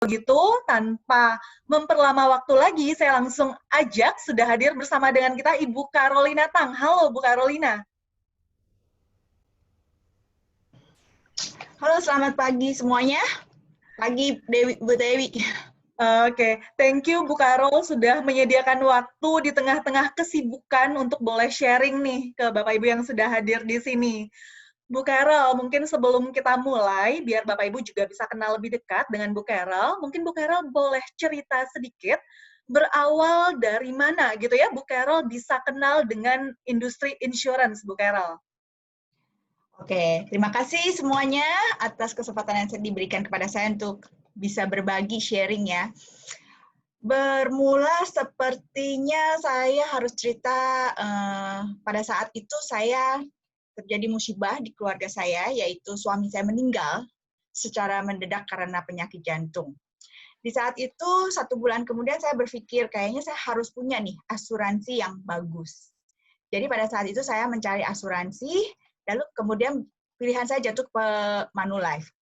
Begitu, tanpa memperlama waktu lagi, saya langsung ajak, sudah hadir bersama dengan kita Ibu Carolina Tang. Halo, Bu Carolina. Halo, selamat pagi semuanya. Pagi, Bu Dewi. Oke, thank you Bu Karol sudah menyediakan waktu di tengah-tengah kesibukan untuk boleh sharing nih ke Bapak Ibu yang sudah hadir di sini. Bu Carol, mungkin sebelum kita mulai, biar Bapak Ibu juga bisa kenal lebih dekat dengan Bu Carol, mungkin Bu Carol boleh cerita sedikit berawal dari mana gitu ya, Bu Carol bisa kenal dengan industri insurance, Bu Carol. Oke, terima kasih semuanya atas kesempatan yang diberikan kepada saya untuk bisa berbagi sharing ya. Bermula sepertinya saya harus cerita pada saat itu saya terjadi musibah di keluarga saya, yaitu suami saya meninggal secara mendadak karena penyakit jantung. Di saat itu, 1 bulan kemudian saya berpikir, kayaknya saya harus punya nih asuransi yang bagus. Jadi pada saat itu saya mencari asuransi, lalu kemudian pilihan saya jatuh ke Manulife.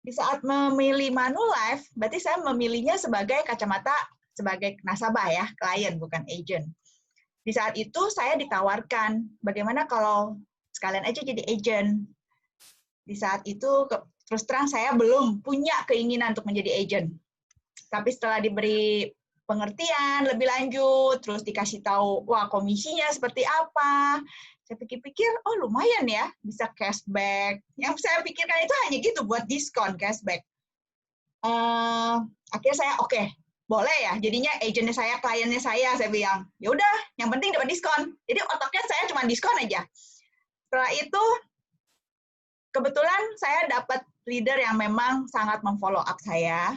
Di saat memilih Manulife, berarti saya memilihnya sebagai kacamata sebagai nasabah ya, klien bukan agent. Di saat itu saya ditawarkan, bagaimana kalau sekalian aja jadi agent. Di saat itu terus terang saya belum punya keinginan untuk menjadi agent. Tapi setelah diberi pengertian lebih lanjut, terus dikasih tahu, wah komisinya seperti apa, saya pikir-pikir, oh lumayan ya, bisa cashback. Yang saya pikirkan itu hanya gitu, buat diskon, cashback. Akhirnya saya, oke, boleh ya, jadinya agentnya saya, kliennya saya bilang, ya udah, yang penting dapat diskon. Jadi otaknya saya cuma diskon aja. Setelah itu, kebetulan saya dapat leader yang memang sangat memfollow up saya.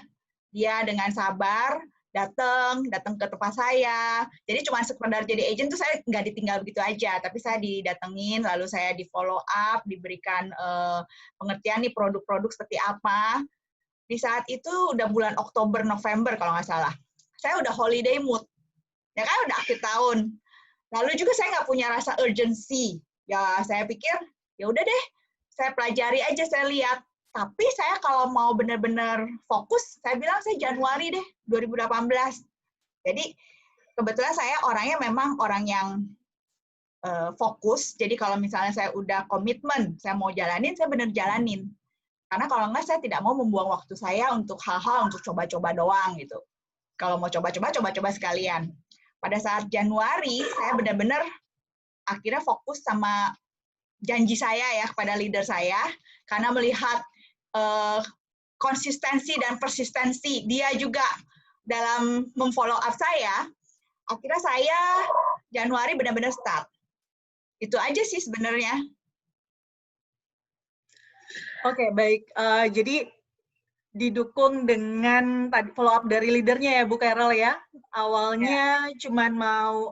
Dia dengan sabar datang ke tempat saya. Jadi cuma sekedar jadi agent tuh saya nggak ditinggal begitu aja, tapi saya didatengin, lalu saya di follow up, diberikan pengertian nih produk-produk seperti apa. Di saat itu udah bulan Oktober November kalau nggak salah. Saya udah holiday mood, ya kan udah akhir tahun. Lalu juga saya nggak punya rasa urgency. Ya saya pikir ya udah deh, saya pelajari aja, saya lihat. Tapi saya kalau mau benar-benar fokus, saya bilang saya Januari deh, 2018. Jadi kebetulan saya orangnya memang orang yang fokus. Jadi kalau misalnya saya udah komitmen, saya mau jalanin, saya benar jalanin. Karena kalau enggak, saya tidak mau membuang waktu saya untuk hal-hal untuk coba-coba doang gitu. Kalau mau coba-coba, coba-coba sekalian. Pada saat Januari, saya benar-benar akhirnya fokus sama janji saya ya kepada leader saya, karena melihat konsistensi dan persistensi dia juga dalam memfollow up saya, akhirnya saya Januari benar-benar start. Itu aja sih sebenarnya. Oke, baik. Jadi didukung dengan tadi follow up dari leadernya ya Bu Carol ya. Awalnya cuman mau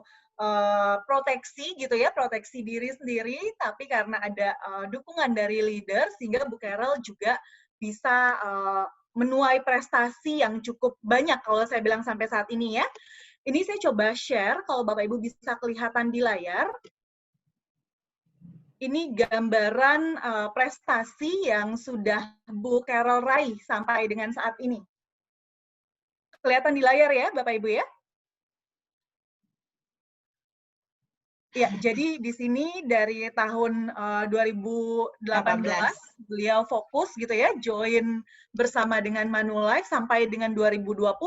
proteksi gitu ya, proteksi diri sendiri, tapi karena ada dukungan dari leader sehingga Bu Carol juga bisa menuai prestasi yang cukup banyak kalau saya bilang sampai saat ini ya. Ini saya coba share kalau Bapak Ibu bisa kelihatan di layar. Ini gambaran prestasi yang sudah Bu Carol raih sampai dengan saat ini. Kelihatan di layar ya, Bapak Ibu ya? Ya, jadi di sini dari tahun 2018 beliau fokus gitu ya, join bersama dengan Manulife sampai dengan 2020,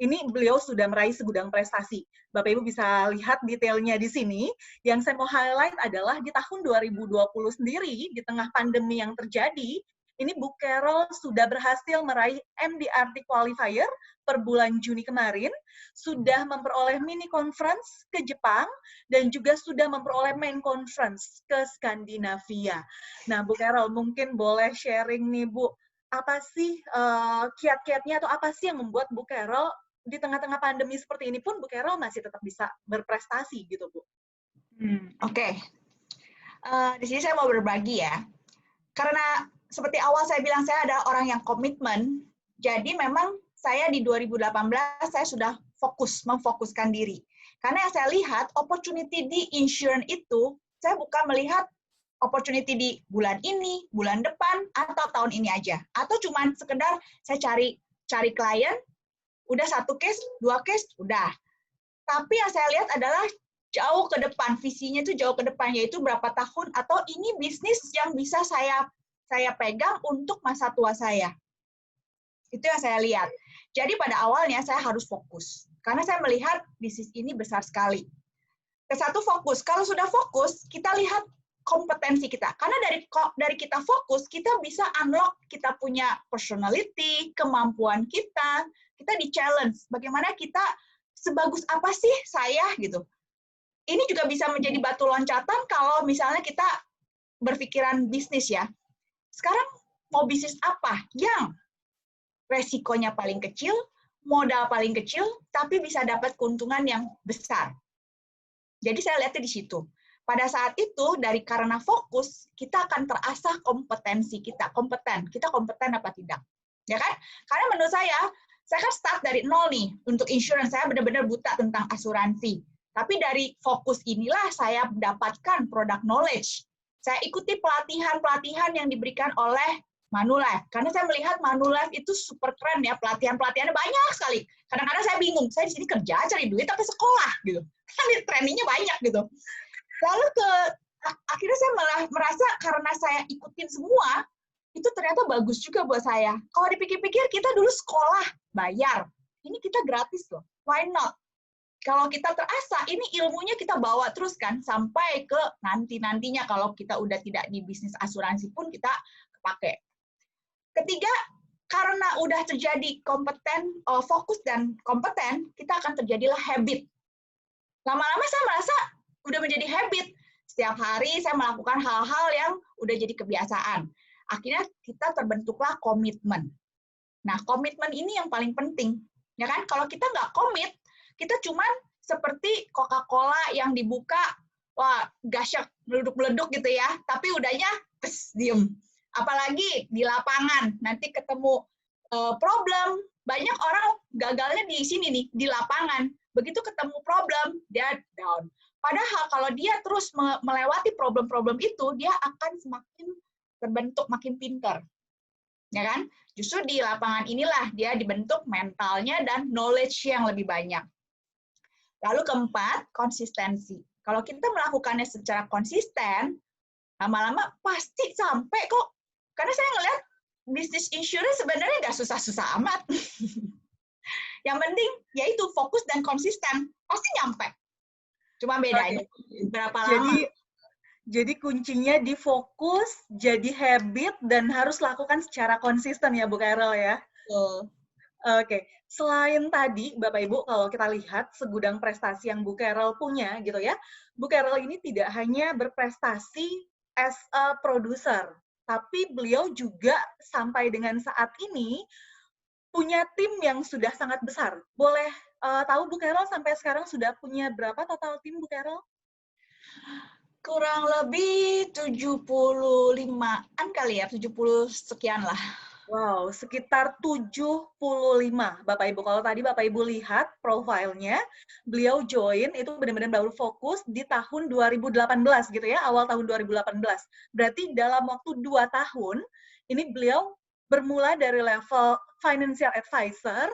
ini beliau sudah meraih segudang prestasi. Bapak Ibu bisa lihat detailnya di sini. Yang saya mau highlight adalah di tahun 2020 sendiri, di tengah pandemi yang terjadi, ini Bu Carol sudah berhasil meraih MDRT qualifier per bulan Juni kemarin, sudah memperoleh mini conference ke Jepang, dan juga sudah memperoleh main conference ke Skandinavia. Nah, Bu Carol, mungkin boleh sharing nih, Bu, apa sih kiat-kiatnya atau apa sih yang membuat Bu Carol di tengah-tengah pandemi seperti ini pun Bu Carol masih tetap bisa berprestasi gitu, Bu? Oke. Di sini saya mau berbagi ya. Karena seperti awal saya bilang, saya adalah orang yang komitmen, jadi memang saya di 2018 saya sudah memfokuskan diri. Karena yang saya lihat, opportunity di insurance itu, saya bukan melihat opportunity di bulan ini, bulan depan, atau tahun ini aja. Atau cuman sekedar saya cari cari klien, udah 1 case, 2 case, udah. Tapi yang saya lihat adalah jauh ke depan, visinya itu jauh ke depan, yaitu berapa tahun, atau ini bisnis yang bisa saya pegang untuk masa tua saya. Itu yang saya lihat. Jadi pada awalnya saya harus fokus, karena saya melihat bisnis ini besar sekali. Ke-1 fokus, kalau sudah fokus, kita lihat kompetensi kita. Karena dari kita fokus, kita bisa unlock kita punya personality, kemampuan kita di-challenge. Bagaimana kita, sebagus apa sih saya, gitu. Ini juga bisa menjadi batu loncatan kalau misalnya kita berpikiran bisnis ya. Sekarang mau bisnis apa yang resikonya paling kecil, modal paling kecil, tapi bisa dapat keuntungan yang besar. Jadi saya lihatnya di situ. Pada saat itu, karena fokus, kita akan terasah kompetensi kita. Kita kompeten apa tidak. Ya kan? Karena menurut saya kan start dari nol nih. Untuk insurance, saya benar-benar buta tentang asuransi. Tapi dari fokus inilah saya dapatkan product knowledge. Saya ikuti pelatihan-pelatihan yang diberikan oleh Manulife. Karena saya melihat Manulife itu super keren ya, pelatihan-pelatihannya banyak sekali. Kadang-kadang saya bingung, saya di sini kerja, cari duit, apa sekolah? Gitu. Kan trainingnya banyak gitu. Lalu akhirnya saya malah merasa karena saya ikutin semua, itu ternyata bagus juga buat saya. Kalau dipikir-pikir, kita dulu sekolah, bayar. Ini kita gratis loh. Why not? Kalau kita terasa, ini ilmunya kita bawa terus kan, sampai ke nanti-nantinya kalau kita udah tidak di bisnis asuransi pun kita kepake. Ketiga, karena udah terjadi fokus dan kompeten, kita akan terjadilah habit. Lama-lama saya merasa udah menjadi habit. Setiap hari saya melakukan hal-hal yang udah jadi kebiasaan. Akhirnya kita terbentuklah komitmen. Nah, komitmen ini yang paling penting. Ya kan? Kalau kita nggak komit, kita cuman seperti Coca-Cola yang dibuka, wah, gasyak, meleduk-meleduk gitu ya, tapi udahnya, diem. Apalagi di lapangan, nanti ketemu problem, banyak orang gagalnya di sini nih, di lapangan. Begitu ketemu problem, dia down. Padahal kalau dia terus melewati problem-problem itu, dia akan semakin terbentuk, makin pintar. Ya kan? Justru di lapangan inilah dia dibentuk mentalnya dan knowledge yang lebih banyak. Lalu keempat, konsistensi. Kalau kita melakukannya secara konsisten, lama-lama pasti sampai kok. Karena saya ngeliat bisnis insurance sebenarnya nggak susah-susah amat. Yang penting yaitu fokus dan konsisten. Pasti nyampe. Cuma bedanya berapa lama. Jadi kuncinya di fokus, jadi habit, dan harus lakukan secara konsisten ya Bu Carol ya? Oke. Selain tadi, Bapak Ibu, kalau kita lihat segudang prestasi yang Bu Carol punya gitu ya, Bu Carol ini tidak hanya berprestasi as a producer, tapi beliau juga sampai dengan saat ini punya tim yang sudah sangat besar. Boleh tahu Bu Carol sampai sekarang sudah punya berapa total tim Bu Carol? Kurang lebih 75-an kali ya, 70 sekian lah. Wow, sekitar 75 Bapak Ibu. Kalau tadi Bapak Ibu lihat profilnya, beliau join itu benar-benar baru fokus di tahun 2018 gitu ya, awal tahun 2018. Berarti dalam waktu 2 tahun, ini beliau bermula dari level financial advisor,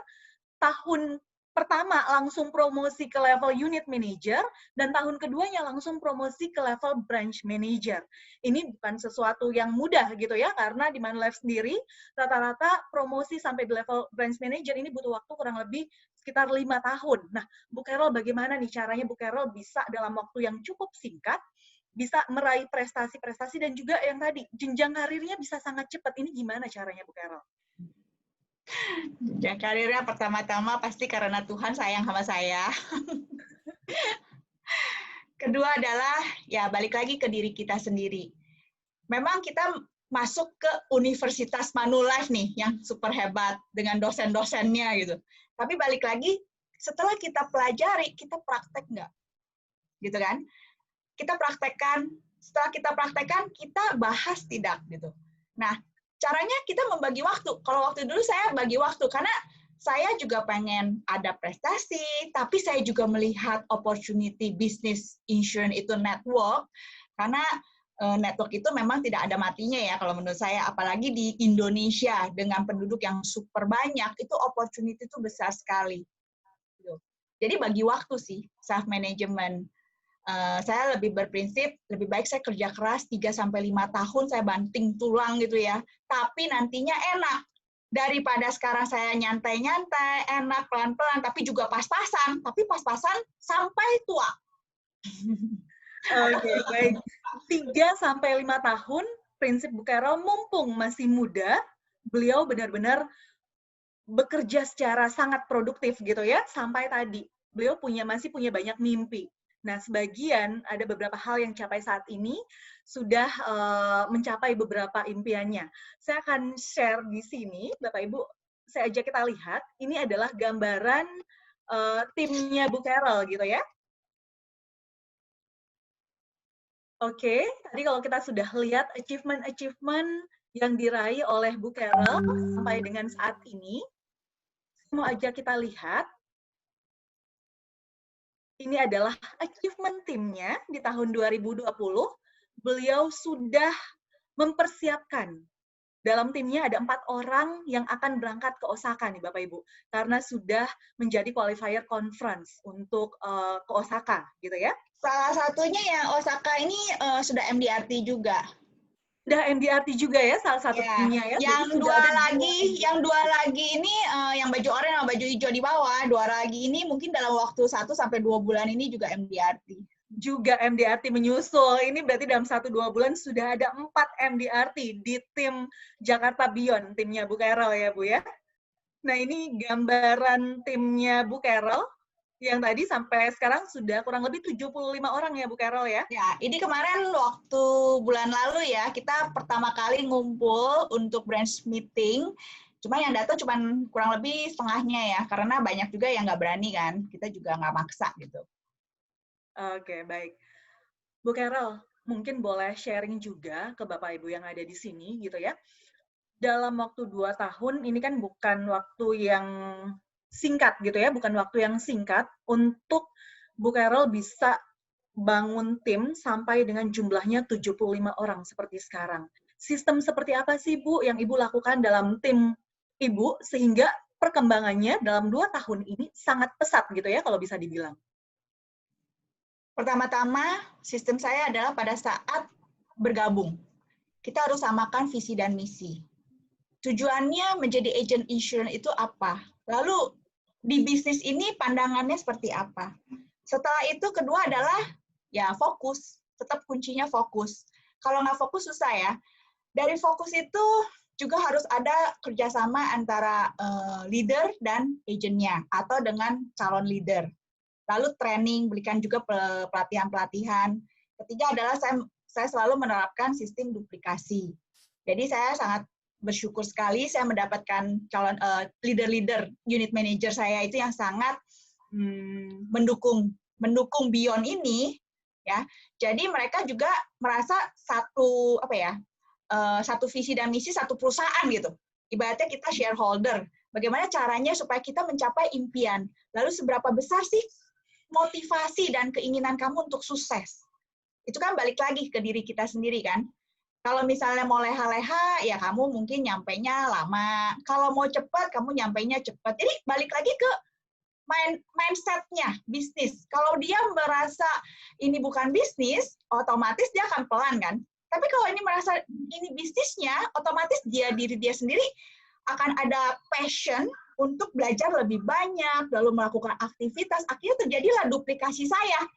tahun pertama langsung promosi ke level unit manager, dan tahun keduanya langsung promosi ke level branch manager. Ini bukan sesuatu yang mudah gitu ya, karena di Manulife sendiri, rata-rata promosi sampai di level branch manager ini butuh waktu kurang lebih sekitar 5 tahun. Nah, Bu Carol bagaimana nih caranya Bu Carol bisa dalam waktu yang cukup singkat, bisa meraih prestasi-prestasi, dan juga yang tadi, jenjang karirnya bisa sangat cepat. Ini gimana caranya Bu Carol? Ya, karirnya pertama-tama pasti karena Tuhan sayang sama saya. Kedua adalah, ya balik lagi ke diri kita sendiri. Memang kita masuk ke Universitas Manulife nih, yang super hebat, dengan dosen-dosennya gitu. Tapi balik lagi, setelah kita pelajari, kita praktek nggak? Gitu kan? Kita praktekkan, setelah kita praktekkan, kita bahas tidak gitu. Nah, caranya kita membagi waktu. Kalau waktu dulu saya bagi waktu, karena saya juga pengen ada prestasi, tapi saya juga melihat opportunity bisnis insurance itu network, karena network itu memang tidak ada matinya ya kalau menurut saya, apalagi di Indonesia dengan penduduk yang super banyak, itu opportunity itu besar sekali. Jadi bagi waktu sih, self management. Saya lebih berprinsip, lebih baik saya kerja keras 3-5 tahun, saya banting tulang gitu ya, tapi nantinya enak. Daripada sekarang saya nyantai-nyantai, enak, pelan-pelan, tapi juga pas-pasan, tapi pas-pasan sampai tua. Oke, baik. 3-5 tahun, prinsip Bu Carol, mumpung masih muda, beliau benar-benar bekerja secara sangat produktif gitu ya, sampai tadi. Beliau masih punya banyak mimpi. Nah, sebagian ada beberapa hal yang capai saat ini sudah mencapai beberapa impiannya. Saya akan share di sini, Bapak Ibu, saya ajak kita lihat, ini adalah gambaran timnya Bu Carol gitu ya. Oke, tadi kalau kita sudah lihat achievement-achievement yang diraih oleh Bu Carol sampai dengan saat ini, mau ajak kita lihat, ini adalah achievement timnya di tahun 2020. Beliau sudah mempersiapkan. Dalam timnya ada 4 orang yang akan berangkat ke Osaka nih Bapak Ibu. Karena sudah menjadi qualifier conference untuk ke Osaka gitu ya. Salah satunya yang Osaka ini sudah MDRT juga. Sudah MDRT juga ya salah satu timnya ya. Yang dua lagi ini yang baju oranye sama baju hijau di bawah, 2 lagi ini mungkin dalam waktu 1-2 bulan ini juga MDRT. Juga MDRT menyusul. Ini berarti dalam 1-2 bulan sudah ada 4 MDRT di tim Jakarta Beyond, timnya Bu Carol ya Bu ya. Nah ini gambaran timnya Bu Carol yang tadi sampai sekarang sudah kurang lebih 75 orang ya Bu Carol ya? Ya, ini kemarin waktu bulan lalu ya, kita pertama kali ngumpul untuk branch meeting. Cuma yang datang cuma kurang lebih setengahnya ya, karena banyak juga yang nggak berani kan. Kita juga nggak maksa gitu. Oke, baik. Bu Carol, mungkin boleh sharing juga ke Bapak Ibu yang ada di sini gitu ya. Dalam waktu 2 tahun, ini kan bukan waktu yang singkat gitu ya, bukan waktu yang singkat untuk Bu Carol bisa bangun tim sampai dengan jumlahnya 75 orang seperti sekarang. Sistem seperti apa sih Bu yang Ibu lakukan dalam tim Ibu sehingga perkembangannya dalam 2 tahun ini sangat pesat gitu ya kalau bisa dibilang? Pertama-tama, sistem saya adalah pada saat bergabung. Kita harus samakan visi dan misi. Tujuannya menjadi agent insurance itu apa? Lalu di bisnis ini pandangannya seperti apa? Setelah itu kedua adalah ya fokus. Tetap kuncinya fokus. Kalau nggak fokus susah ya. Dari fokus itu juga harus ada kerjasama antara leader dan agentnya atau dengan calon leader. Lalu training, berikan juga pelatihan-pelatihan. Ketiga adalah saya selalu menerapkan sistem duplikasi. Jadi saya sangat bersyukur sekali saya mendapatkan calon leader-leader unit manager saya itu yang sangat mendukung Beyond ini ya. Jadi mereka juga merasa satu satu visi dan misi satu perusahaan gitu. Ibaratnya kita shareholder. Bagaimana caranya supaya kita mencapai impian? Lalu seberapa besar sih motivasi dan keinginan kamu untuk sukses? Itu kan balik lagi ke diri kita sendiri kan. Kalau misalnya mau leha-leha, ya kamu mungkin nyampainya lama. Kalau mau cepat, kamu nyampainya cepat. Jadi balik lagi ke mindset-nya, bisnis. Kalau dia merasa ini bukan bisnis, otomatis dia akan pelan kan. Tapi kalau ini merasa ini bisnisnya, otomatis diri dia sendiri akan ada passion untuk belajar lebih banyak, lalu melakukan aktivitas. Akhirnya terjadilah duplikasi saya.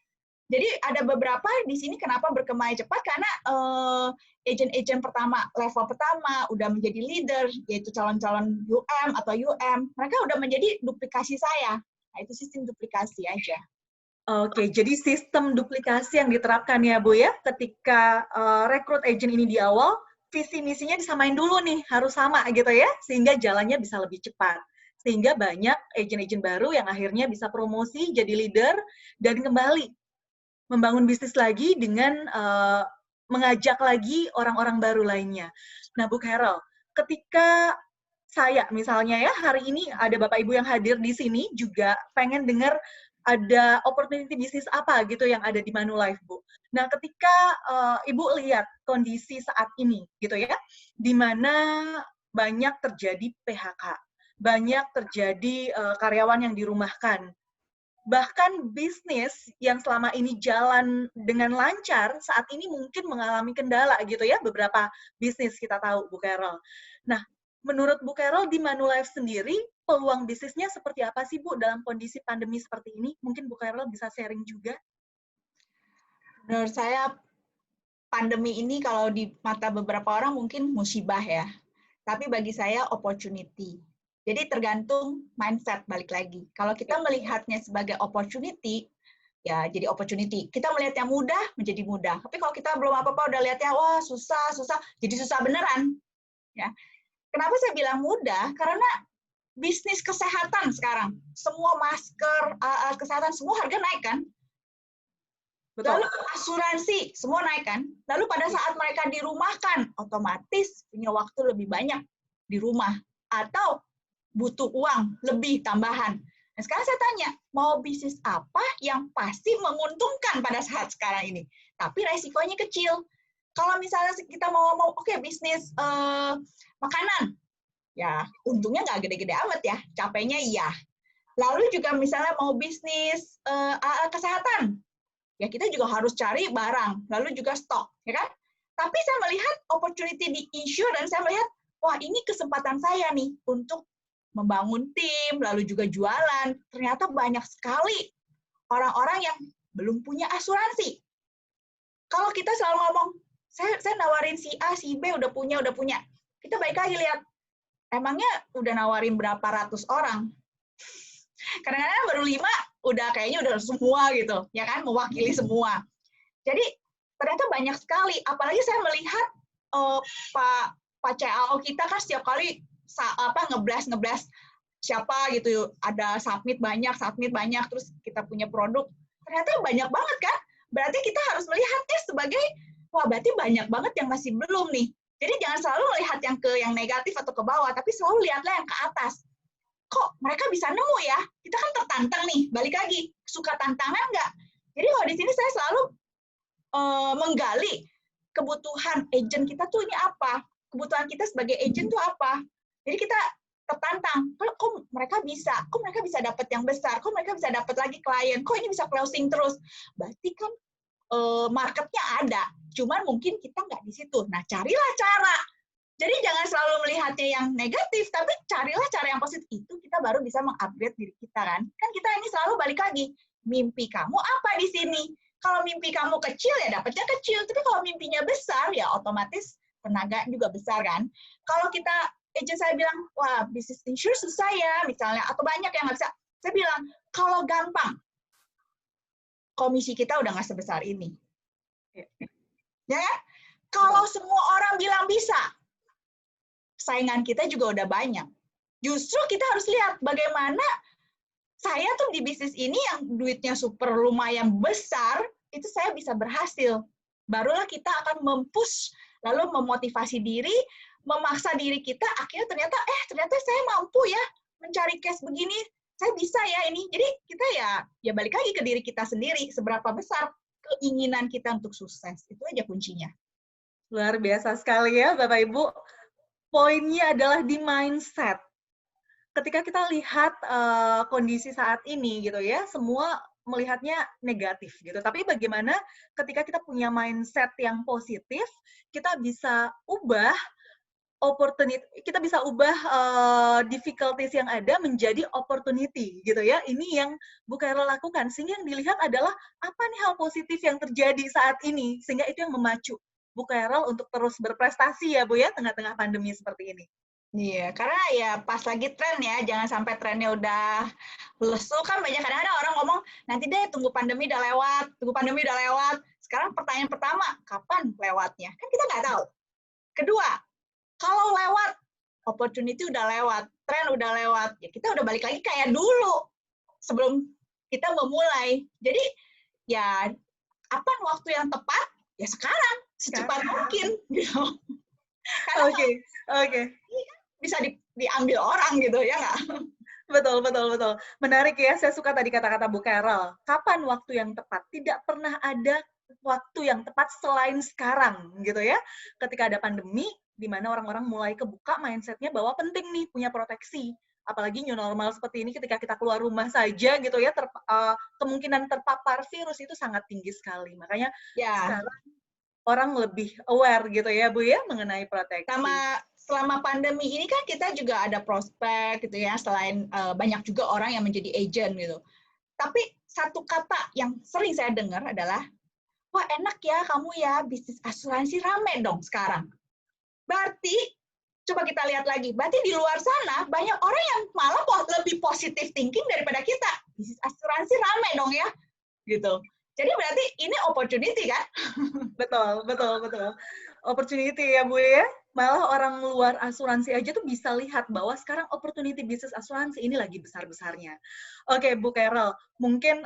Jadi ada beberapa di sini kenapa berkembang cepat karena agent-agent pertama, level pertama udah menjadi leader, yaitu calon-calon UM atau UM, mereka udah menjadi duplikasi saya. Nah, itu sistem duplikasi aja. Oke, jadi sistem duplikasi yang diterapkan ya Bu ya, ketika rekrut agent ini di awal, visi misinya disamain dulu nih, harus sama gitu ya, sehingga jalannya bisa lebih cepat. Sehingga banyak agent-agent baru yang akhirnya bisa promosi jadi leader dan kembali membangun bisnis lagi dengan mengajak lagi orang-orang baru lainnya. Nah, Bu Carol, ketika saya misalnya ya hari ini ada Bapak Ibu yang hadir di sini juga pengen dengar ada opportunity bisnis apa gitu yang ada di Manulife, Bu. Nah, ketika Ibu lihat kondisi saat ini gitu ya, di mana banyak terjadi PHK, banyak terjadi karyawan yang dirumahkan, bahkan bisnis yang selama ini jalan dengan lancar, saat ini mungkin mengalami kendala gitu ya, beberapa bisnis kita tahu, Bu Carol. Nah, menurut Bu Carol di Manulife sendiri, peluang bisnisnya seperti apa sih, Bu, dalam kondisi pandemi seperti ini? Mungkin Bu Carol bisa sharing juga. Menurut saya, pandemi ini kalau di mata beberapa orang mungkin musibah ya. Tapi bagi saya opportunity. Jadi tergantung mindset balik lagi. Kalau kita melihatnya sebagai opportunity, ya jadi opportunity. Kita melihat yang mudah menjadi mudah. Tapi kalau kita belum apa-apa udah lihatnya wah susah, jadi susah beneran. Ya. Kenapa saya bilang mudah? Karena bisnis kesehatan sekarang, semua masker, kesehatan semua harga naik kan? Betul. Lalu asuransi semua naik kan? Lalu pada saat mereka dirumahkan, otomatis punya waktu lebih banyak di rumah atau butuh uang lebih tambahan. Nah, sekarang saya tanya, mau bisnis apa yang pasti menguntungkan pada saat sekarang ini, tapi resikonya kecil. Kalau misalnya kita mau ngomong, oke, bisnis makanan, ya untungnya nggak gede-gede amat ya, capeknya iya. Lalu juga misalnya mau bisnis kesehatan, ya kita juga harus cari barang, lalu juga stok, ya kan? Tapi saya melihat opportunity di insurance, saya melihat, wah ini kesempatan saya nih untuk membangun tim, lalu juga jualan. Ternyata banyak sekali orang-orang yang belum punya asuransi. Kalau kita selalu ngomong, saya nawarin si A, si B udah punya. Kita balik lagi lihat, emangnya udah nawarin berapa ratus orang? Kadang-kadang baru 5, udah kayaknya udah semua gitu, ya kan, mewakili semua. Jadi ternyata banyak sekali. Apalagi saya melihat Pak CAO kita kan setiap kali ngeblas siapa gitu, ada submit banyak, terus kita punya produk. Ternyata banyak banget kan? Berarti kita harus melihatnya sebagai, wah berarti banyak banget yang masih belum nih. Jadi jangan selalu melihat yang negatif atau ke bawah, tapi selalu lihatlah yang ke atas. Kok mereka bisa nemu ya? Kita kan tertantang nih, balik lagi, suka tantangan nggak? Jadi kalau di sini saya selalu menggali kebutuhan agent kita tuh ini apa? Kebutuhan kita sebagai agent tuh apa? Jadi kita tertantang, kok mereka bisa dapat yang besar, kok mereka bisa dapat lagi klien, kok ini bisa closing terus. Berarti kan marketnya ada, cuman mungkin kita nggak di situ. Nah, carilah cara. Jadi jangan selalu melihatnya yang negatif, tapi carilah cara yang positif. Itu kita baru bisa mengupgrade diri kita kan. Kan kita ini selalu balik lagi, mimpi kamu apa di sini? Kalau mimpi kamu kecil ya dapatnya kecil, tapi kalau mimpinya besar ya otomatis tenaga juga besar kan. Kalau kita agent saya bilang, wah bisnis insurance susah ya misalnya, atau banyak yang nggak bisa. Saya bilang, kalau gampang, komisi kita udah nggak sebesar ini. Ya kan? Kalau semua orang bilang bisa, saingan kita juga udah banyak. Justru kita harus lihat bagaimana saya tuh di bisnis ini yang duitnya super lumayan besar, itu saya bisa berhasil. Barulah kita akan mempush, lalu memotivasi diri, memaksa diri kita, akhirnya ternyata saya mampu ya mencari cash begini, saya bisa ya ini. Jadi kita ya balik lagi ke diri kita sendiri, seberapa besar keinginan kita untuk sukses. Itu aja kuncinya. Luar biasa sekali ya Bapak Ibu. Poinnya adalah di mindset. Ketika kita lihat kondisi saat ini gitu ya, semua melihatnya negatif gitu. Tapi bagaimana ketika kita punya mindset yang positif, kita bisa ubah opportunity, kita bisa ubah difficulties yang ada menjadi opportunity gitu ya. Ini yang Bu Carol lakukan, sehingga yang dilihat adalah apa nih hal positif yang terjadi saat ini, sehingga itu yang memacu Bu Carol untuk terus berprestasi ya Bu ya, tengah-tengah pandemi seperti ini. Iya, karena ya pas lagi tren ya, jangan sampai trennya udah lesu, kan banyak kadang-kadang orang ngomong, nanti deh tunggu pandemi udah lewat. Sekarang pertanyaan pertama, kapan lewatnya? Kan kita nggak tahu. Kedua, kalau lewat, opportunity udah lewat, tren udah lewat, ya kita udah balik lagi kayak dulu sebelum kita memulai. Jadi ya apa waktu yang tepat? Ya sekarang, secepat mungkin gitu. Oke. Bisa diambil orang gitu ya nggak? Betul, betul, betul. Menarik ya, saya suka tadi kata-kata Bu Carol. Kapan waktu yang tepat? Tidak pernah ada waktu yang tepat selain sekarang, gitu ya. Ketika ada pandemi, di mana orang-orang mulai kebuka mindset-nya bahwa penting nih punya proteksi. Apalagi new normal seperti ini, ketika kita keluar rumah saja, gitu ya, kemungkinan terpapar virus itu sangat tinggi sekali. Makanya Ya, sekarang orang lebih aware gitu ya, Bu ya, mengenai proteksi. selama pandemi ini kan kita juga ada prospek gitu ya, selain banyak juga orang yang menjadi agent gitu. Tapi satu kata yang sering saya dengar adalah, wah enak ya kamu ya, bisnis asuransi rame dong sekarang. Berarti, coba kita lihat lagi, berarti di luar sana banyak orang yang malah lebih positive thinking daripada kita. Bisnis asuransi rame dong ya, gitu. Jadi berarti ini opportunity kan? Betul, betul, betul. Opportunity ya, Bu ya. Malah orang luar asuransi aja tuh bisa lihat bahwa sekarang opportunity bisnis asuransi ini lagi besar-besarnya. Oke, Bu Carol, mungkin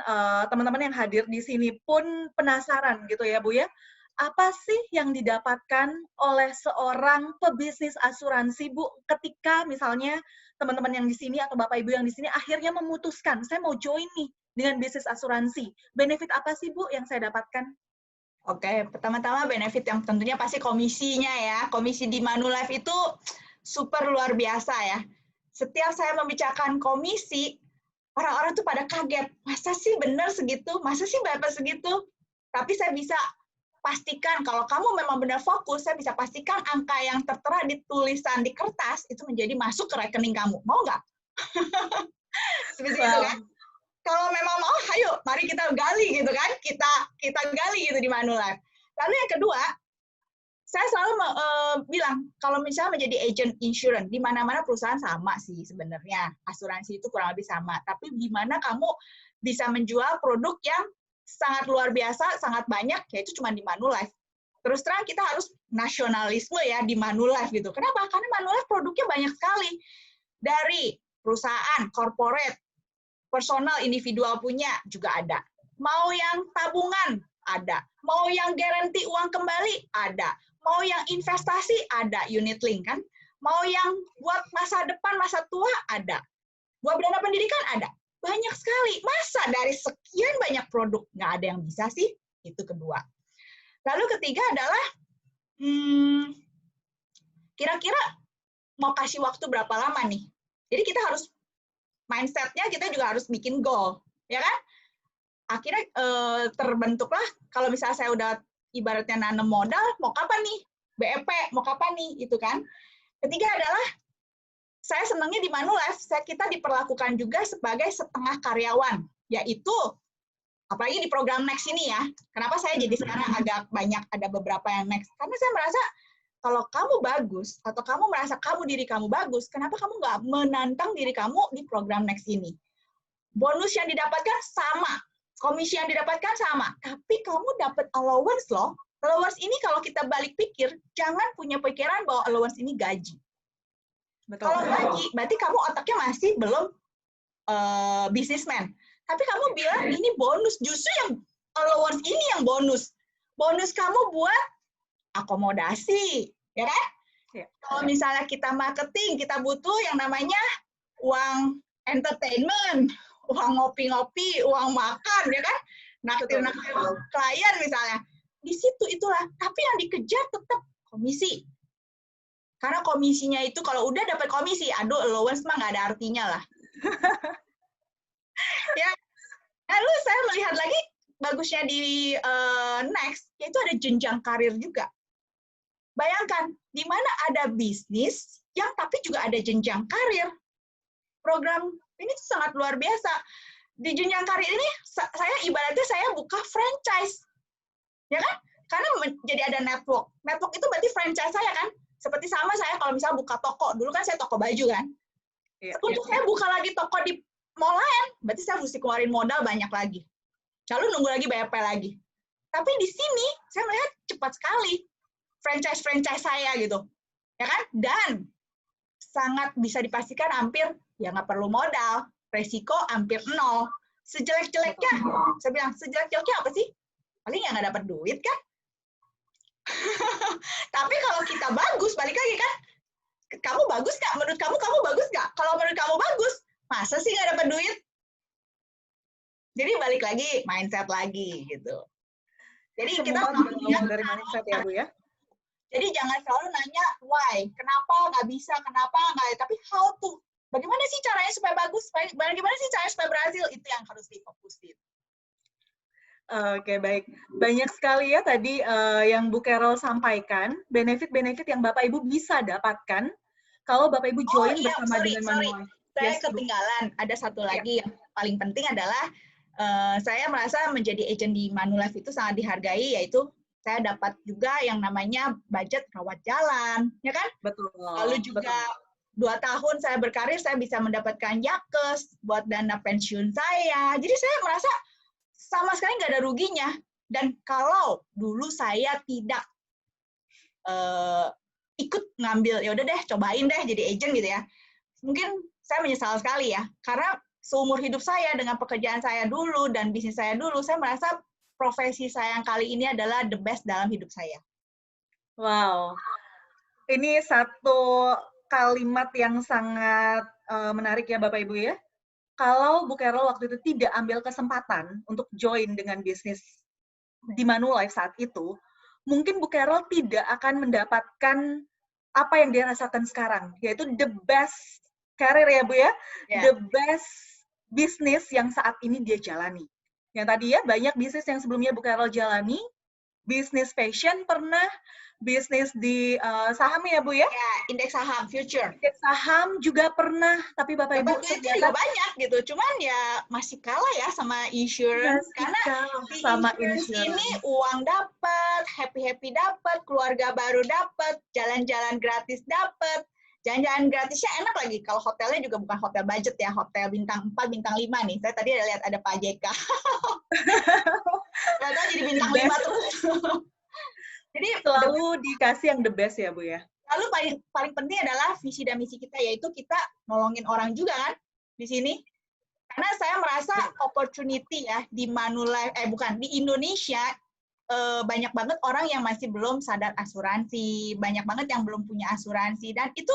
teman-teman yang hadir di sini pun penasaran gitu ya, Bu ya. Apa sih yang didapatkan oleh seorang pebisnis asuransi, Bu, ketika misalnya teman-teman yang di sini atau Bapak Ibu yang di sini akhirnya memutuskan, saya mau join nih dengan bisnis asuransi. Benefit apa sih, Bu, yang saya dapatkan? Oke, pertama-tama benefit yang tentunya pasti komisinya ya. Komisi di Manulife itu super luar biasa ya. Setiap saya membicarakan komisi, orang-orang tuh pada kaget. Masa sih benar segitu? Masa sih berapa segitu? Tapi saya bisa pastikan kalau kamu memang benar fokus, saya bisa pastikan angka yang tertera di tulisan di kertas itu menjadi masuk ke rekening kamu. Mau nggak? Seperti itu kan? Wow. Kalau memang mau, ayo, mari kita gali gitu kan? Kita gali gitu di Manulife. Lalu yang kedua, saya selalu bilang kalau misalnya menjadi agent insurance di mana-mana perusahaan sama sih sebenarnya, asuransi itu kurang lebih sama, tapi di mana kamu bisa menjual produk yang sangat luar biasa, sangat banyak, yaitu cuma di Manulife. Terus terang kita harus nasionalisme ya di Manulife gitu. Kenapa? Karena Manulife produknya banyak sekali, dari perusahaan, corporate, personal, individual punya juga ada. Mau yang tabungan ada, mau yang garansi uang kembali ada, mau yang investasi ada, unit link kan, mau yang buat masa depan, masa tua ada, buat dana pendidikan ada, banyak sekali. Masa dari sekian banyak produk nggak ada yang bisa sih? Itu kedua. Lalu ketiga adalah, kira-kira mau kasih waktu berapa lama nih? Jadi kita harus, mindset-nya kita juga harus bikin goal, ya kan? Akhirnya terbentuklah, kalau misalnya saya udah ibaratnya nanam modal, mau kapan nih? BEP, mau kapan nih? Itu kan. Ketiga adalah, saya senangnya di Manulife, kita diperlakukan juga sebagai setengah karyawan, yaitu, apalagi di program Next ini ya, kenapa saya jadi sekarang agak banyak ada beberapa yang Next? Karena saya merasa, kalau kamu bagus, atau kamu merasa diri kamu bagus, kenapa kamu nggak menantang diri kamu di program Next ini? Bonus yang didapatkan sama, komisi yang didapatkan sama, tapi kamu dapat allowance loh. Allowance ini kalau kita balik pikir, jangan punya pikiran bahwa allowance ini gaji. Betul. Kalau gaji, berarti kamu otaknya masih belum businessman. Tapi kamu bilang ini bonus, justru yang allowance ini yang bonus. Bonus kamu buat akomodasi, ya kan? Ya. Kalau misalnya kita marketing, kita butuh yang namanya uang entertainment, uang ngopi-ngopi, uang makan, ya kan? Naktir-naktir klien misalnya. Di situ itulah. Tapi yang dikejar tetap komisi. Karena komisinya itu kalau udah dapat komisi, aduh allowance mah nggak ada artinya lah. Ya. Lalu saya melihat lagi bagusnya di Next, yaitu ada jenjang karir juga. Bayangkan, di mana ada bisnis yang tapi juga ada jenjang karir. Program ini sangat luar biasa. Di jenjang karir ini, saya ibaratnya saya buka franchise. Ya kan? Karena jadi ada network. Network itu berarti franchise saya kan? Seperti sama saya kalau misalnya buka toko. Dulu kan saya toko baju kan? Untuk saya buka lagi toko di mall lain, berarti saya mesti keluarin modal banyak lagi. Lalu nunggu lagi BEP lagi. Tapi di sini, saya melihat cepat sekali franchise saya gitu. Ya kan? Dan sangat bisa dipastikan hampir ya nggak perlu modal, resiko hampir nol. Sejelek-jeleknya, saya bilang sejelek-jeleknya apa sih? Paling ya nggak dapat duit kan? Tapi kalau kita bagus, balik lagi kan, kamu bagus nggak? Menurut kamu bagus nggak? Kalau menurut kamu bagus, Masa sih nggak dapat duit? Jadi balik lagi, mindset lagi gitu. Jadi kita Semua berawal dari mindset ya Bu ya? jadi jangan selalu nanya why, kenapa nggak bisa, kenapa nggak, tapi how to. Bagaimana sih caranya supaya bagus? Bagaimana sih caranya supaya berhasil? Itu yang harus difokusin. Oke, baik. Banyak sekali ya tadi yang Bu Carol sampaikan, benefit-benefit yang Bapak Ibu bisa dapatkan kalau Bapak Ibu join Iya, bersama dengan sorry. Manulife. Saya Yes, Bu. ketinggalan. Ada satu Ya. lagi yang paling penting adalah saya merasa menjadi agent di Manulife itu sangat dihargai, yaitu saya dapat juga yang namanya budget rawat jalan, ya kan? Betul. Lalu juga 2 tahun saya berkarir, saya bisa mendapatkan Yakes buat dana pensiun saya. Jadi saya merasa sama sekali nggak ada ruginya. Dan kalau dulu saya tidak ikut ngambil, ya udah deh, cobain deh jadi agent gitu ya. Mungkin saya menyesal sekali ya, karena seumur hidup saya dengan pekerjaan saya dulu dan bisnis saya dulu, saya merasa profesi saya yang kali ini adalah the best dalam hidup saya. Wow. Ini satu kalimat yang sangat menarik ya Bapak Ibu ya. Kalau Bu Carol waktu itu tidak ambil kesempatan untuk join dengan bisnis di Manulife saat itu, mungkin Bu Carol tidak akan mendapatkan apa yang dia rasakan sekarang, yaitu the best karir ya Bu ya, the best bisnis yang saat ini dia jalani. Yang tadi ya, banyak bisnis yang sebelumnya Bu Carol jalani, bisnis fashion pernah, bisnis di saham ya Bu ya? Ya, indeks saham future. Indeks saham juga pernah, tapi Bapak Ibu ternyata juga banyak gitu. Cuman ya masih kalah ya sama insurance, karena di sama insurance ini uang dapat, happy dapat, keluarga baru dapat, jalan-jalan gratis dapat. Jalan-jalan gratisnya enak lagi. Kalau hotelnya juga bukan hotel budget ya, hotel bintang 4, bintang 5 nih. Saya tadi ada lihat ada Pak JK. Ternyata jadi bintang 5 terus. Jadi selalu dikasih yang the best ya Bu ya. Lalu paling penting adalah visi dan misi kita, yaitu kita nolongin orang juga kan di sini. Karena saya merasa opportunity ya di Manulife, di Indonesia banyak banget orang yang masih belum sadar asuransi, banyak banget yang belum punya asuransi, dan itu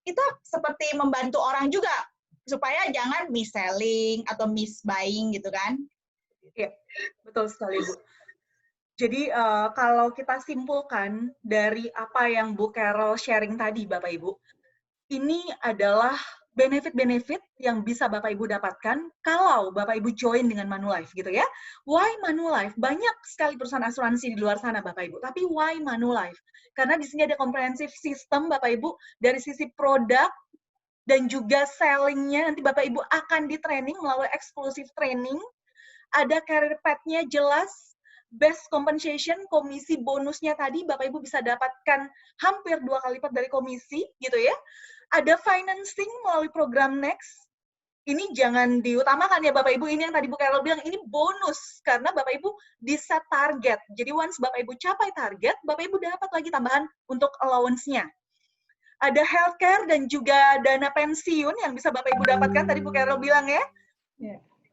kita seperti membantu orang juga supaya jangan mis-selling atau mis-buying gitu kan. Iya, betul sekali Bu. Jadi kalau kita simpulkan dari apa yang Bu Carol sharing tadi Bapak Ibu, ini adalah benefit-benefit yang bisa Bapak Ibu dapatkan kalau Bapak Ibu join dengan Manulife gitu ya. Why Manulife? Banyak sekali perusahaan asuransi di luar sana Bapak Ibu, tapi why Manulife? Karena di sini ada comprehensive system Bapak Ibu dari sisi produk dan juga selling-nya, nanti Bapak Ibu akan di-training melalui exclusive training, ada career path-nya jelas, best compensation, komisi bonusnya tadi Bapak Ibu bisa dapatkan hampir 2 kali lipat dari komisi gitu ya. Ada financing melalui program Next. Ini jangan diutamakan ya Bapak Ibu, ini yang tadi Bu Carol bilang, ini bonus karena Bapak Ibu di-set target. Jadi once Bapak Ibu capai target, Bapak Ibu dapat lagi tambahan untuk allowance-nya. Ada healthcare dan juga dana pensiun yang bisa Bapak Ibu dapatkan, tadi Bu Carol bilang ya.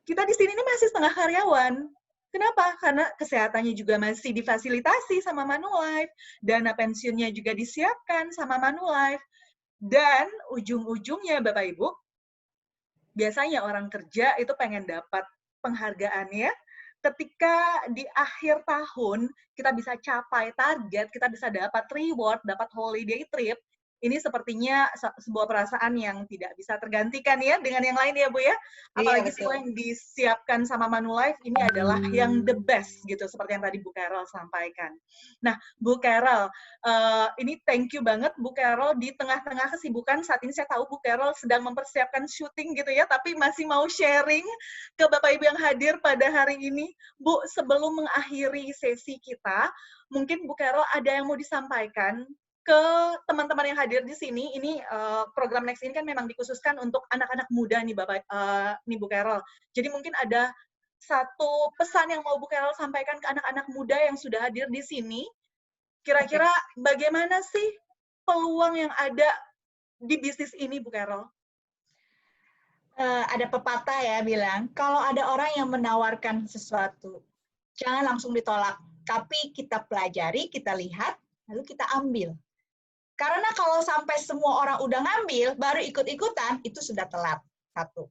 Kita di sini masih setengah karyawan. Kenapa? Karena kesehatannya juga masih difasilitasi sama Manulife, dana pensiunnya juga disiapkan sama Manulife, dan ujung-ujungnya Bapak Ibu, biasanya orang kerja itu pengen dapat penghargaannya ketika di akhir tahun kita bisa capai target, kita bisa dapat reward, dapat holiday trip. Ini sepertinya sebuah perasaan yang tidak bisa tergantikan ya dengan yang lain ya Bu ya. Apalagi semua yang disiapkan sama Manulife ini adalah yang the best gitu, seperti yang tadi Bu Carol sampaikan. Nah Bu Carol, ini thank you banget Bu Carol, di tengah-tengah kesibukan saat ini saya tahu Bu Carol sedang mempersiapkan syuting gitu ya, tapi masih mau sharing ke Bapak Ibu yang hadir pada hari ini. Bu, sebelum mengakhiri sesi kita, mungkin Bu Carol ada yang mau disampaikan ke teman-teman yang hadir di sini. Ini program Next ini kan memang dikhususkan untuk anak-anak muda nih Bapak, nih Bu Carol. Jadi mungkin ada satu pesan yang mau Bu Carol sampaikan ke anak-anak muda yang sudah hadir di sini. Kira-kira bagaimana sih peluang yang ada di bisnis ini Bu Carol? Ada pepatah ya bilang, kalau ada orang yang menawarkan sesuatu, jangan langsung ditolak. Tapi kita pelajari, kita lihat, lalu kita ambil. Karena kalau sampai semua orang udah ngambil, baru ikut-ikutan, itu sudah telat. Satu.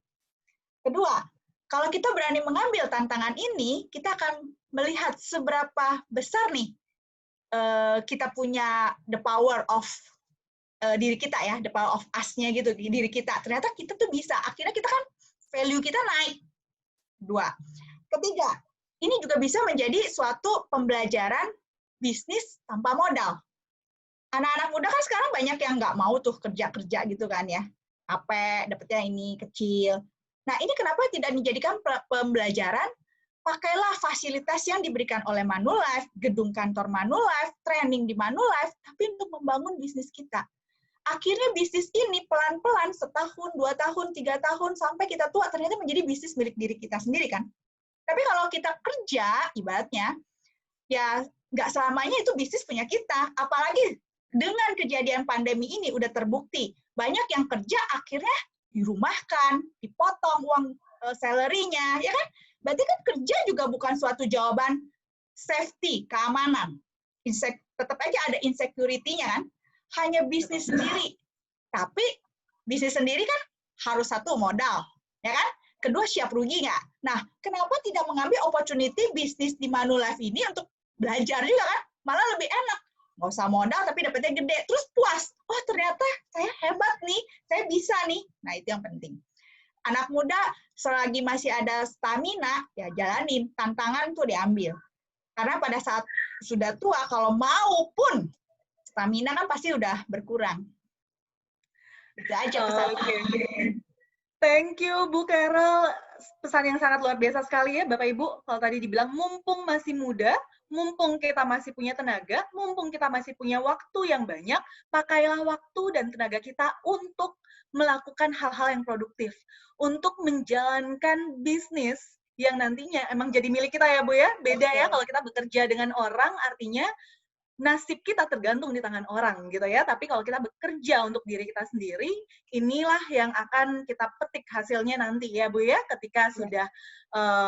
Kedua, kalau kita berani mengambil tantangan ini, kita akan melihat seberapa besar nih kita punya the power of diri kita ya, the power of us-nya gitu, diri kita. Ternyata kita tuh bisa. Akhirnya kita kan value kita naik. Dua. Ketiga, ini juga bisa menjadi suatu pembelajaran bisnis tanpa modal. Anak-anak muda kan sekarang banyak yang nggak mau tuh kerja-kerja gitu kan ya. Capek, dapetnya ini kecil. Nah, ini kenapa tidak dijadikan pembelajaran? Pakailah fasilitas yang diberikan oleh Manulife, gedung kantor Manulife, training di Manulife, tapi untuk membangun bisnis kita. Akhirnya bisnis ini pelan-pelan setahun, 2 tahun, 3 tahun, sampai kita tua, ternyata menjadi bisnis milik diri kita sendiri kan. Tapi kalau kita kerja, ibaratnya, ya nggak selamanya itu bisnis punya kita. Apalagi dengan kejadian pandemi ini udah terbukti, banyak yang kerja akhirnya dirumahkan, dipotong uang salary-nya, ya kan? Berarti kan kerja juga bukan suatu jawaban safety, keamanan. Tetap aja ada insecurity-nya kan? Hanya bisnis sendiri. Tapi bisnis sendiri kan harus satu modal, ya kan? Kedua, siap rugi nggak? Nah, kenapa tidak mengambil opportunity bisnis di Manulife ini untuk belajar juga kan? Malah lebih enak. Nggak usah modal, tapi dapetnya gede. Terus puas. Oh, ternyata saya hebat nih. Saya bisa nih. Nah, itu yang penting. Anak muda, selagi masih ada stamina, ya jalanin. Tantangan tuh diambil. Karena pada saat sudah tua, kalau mau pun, stamina kan pasti udah berkurang. Itu aja pesan. Thank you, Bu Carol. Pesan yang sangat luar biasa sekali ya, Bapak Ibu. Kalau tadi dibilang, mumpung masih muda, mumpung kita masih punya tenaga, mumpung kita masih punya waktu yang banyak, pakailah waktu dan tenaga kita untuk melakukan hal-hal yang produktif. Untuk menjalankan bisnis yang nantinya emang jadi milik kita ya, Bu ya. Beda ya kalau kita bekerja dengan orang, artinya nasib kita tergantung di tangan orang gitu ya. Tapi kalau kita bekerja untuk diri kita sendiri, inilah yang akan kita petik hasilnya nanti ya Bu ya, ketika sudah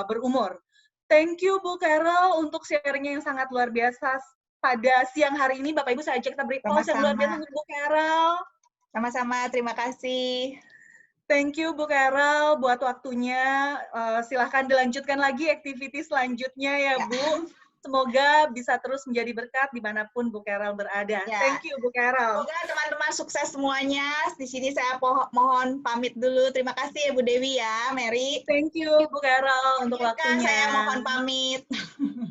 berumur. Thank you Bu Carol untuk sharingnya yang sangat luar biasa pada siang hari ini. Bapak Ibu, saya ajak kita beri applause yang luar biasa untuk Bu Carol. Sama-sama, terima kasih. Thank you Bu Carol buat waktunya. Silahkan dilanjutkan lagi aktiviti selanjutnya ya Bu. Semoga bisa terus menjadi berkat dimanapun Bu Carol berada. Ya. Thank you, Bu Carol. Semoga teman-teman sukses semuanya. Di sini saya mohon pamit dulu. Terima kasih ya Bu Dewi ya, Mary. Thank you, Bu Carol, untuk waktunya. Saya mohon pamit.